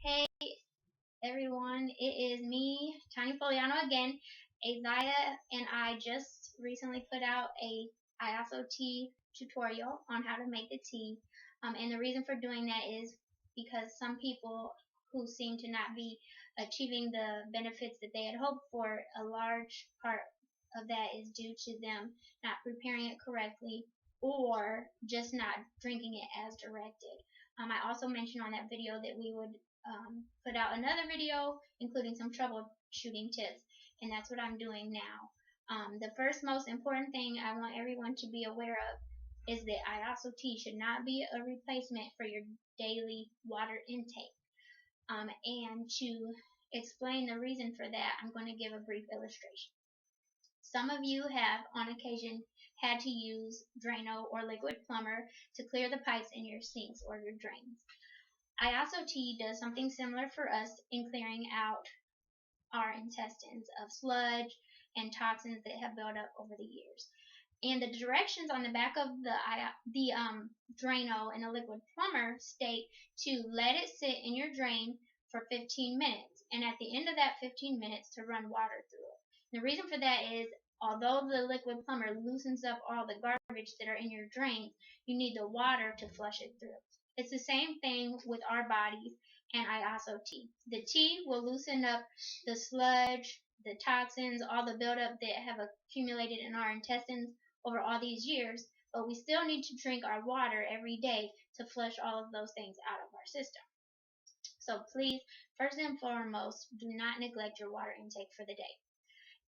Hey everyone, it is me, Tanya Foliano again. Isaiah and I just recently put out a Iaso tea tutorial on how to make the tea. And the reason for doing that is because some people who seem to not be achieving the benefits that they had hoped for, a large part of that is due to them not preparing it correctly or just not drinking it as directed. I also mentioned on that video that we would put out another video including some troubleshooting tips, and that's what I'm doing now. The first most important thing I want everyone to be aware of is that Iaso tea should not be a replacement for your daily water intake. And to explain the reason for that, I'm going to give a brief illustration. Some of you have, on occasion, had to use Drano or liquid plumber to clear the pipes in your sinks or your drains. Iaso tea does something similar for us in clearing out our intestines of sludge and toxins that have built up over the years. And the directions on the back of the Drano and the liquid plumber state to let it sit in your drain for 15 minutes, and at the end of that 15 minutes to run water through it. The reason for that is, although the liquid plumber loosens up all the garbage that are in your drain, you need the water to flush it through. It's the same thing with our bodies and Iaso tea. The tea will loosen up the sludge, the toxins, all the buildup that have accumulated in our intestines over all these years, but we still need to drink our water every day to flush all of those things out of our system. So please, first and foremost, do not neglect your water intake for the day.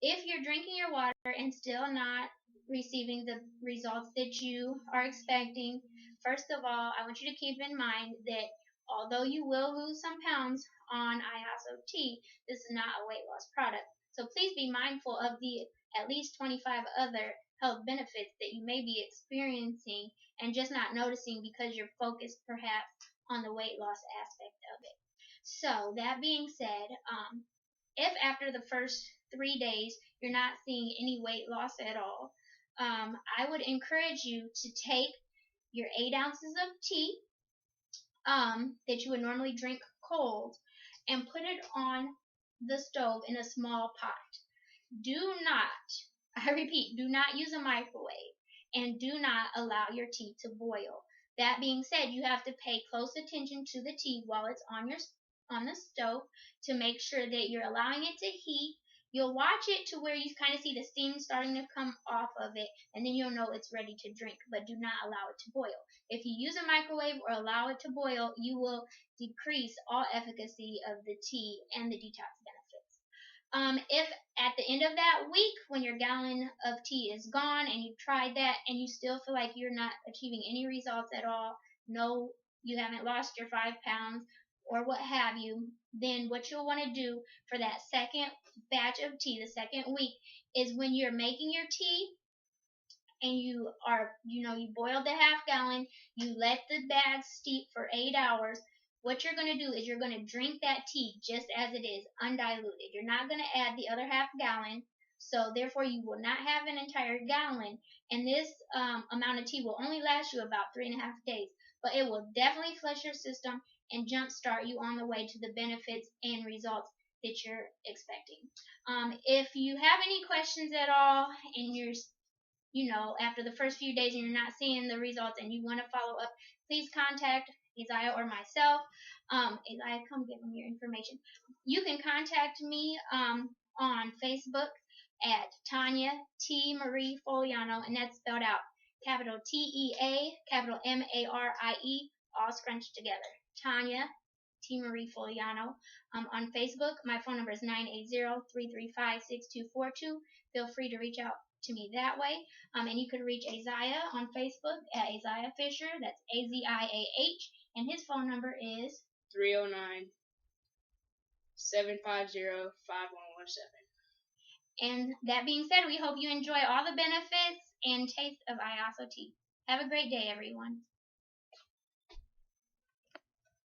If you're drinking your water and still not receiving the results that you are expecting, first of all, I want you to keep in mind that although you will lose some pounds on Iaso tea, this is not a weight loss product. So please be mindful of the at least 25 other health benefits that you may be experiencing and just not noticing because you're focused perhaps on the weight loss aspect of it. So that being said, if after the first 3 days you're not seeing any weight loss at all, I would encourage you to take your 8 ounces of tea that you would normally drink cold and put it on the stove in a small pot. Do not, I repeat, do not use a microwave, and do not allow your tea to boil. That being said, you have to pay close attention to the tea while it's on the stove to make sure that you're allowing it to heat. You'll watch it to where you kind of see the steam starting to come off of it, and then you'll know it's ready to drink, but do not allow it to boil. If you use a microwave or allow it to boil, you will decrease all efficacy of the tea and the detox benefits. If at the end of that week, when your gallon of tea is gone and you've tried that and you still feel like you're not achieving any results at all, no, you haven't lost your 5 pounds or what have you, then what you'll want to do for that second batch of tea, the second week, is when you're making your tea and you boiled the half gallon, you let the bag steep for 8 hours. What you're going to do is you're going to drink that tea just as it is, undiluted. You're not going to add the other half gallon, so therefore you will not have an entire gallon, and this amount of tea will only last you about 3.5 days, but it will definitely flush your system and jumpstart you on the way to the benefits and results that you're expecting. If you have any questions at all and you're after the first few days and you're not seeing the results and you want to follow up, please contact Isaiah or myself. Isaiah, come give me your information. You can contact me on Facebook at Tanya T. Marie Foliano, and that's spelled out capital T-E-A, capital M-A-R-I-E, all scrunched together. Tanya T. Marie Foliano. On Facebook, my phone number is 980-335-6242. Feel free to reach out to me that way. And you could reach Isaiah on Facebook at Isaiah Fisher. That's A-Z-I-A-H. And his phone number is 309-750-5117. And that being said, we hope you enjoy all the benefits and taste of Iaso tea. Have a great day, everyone.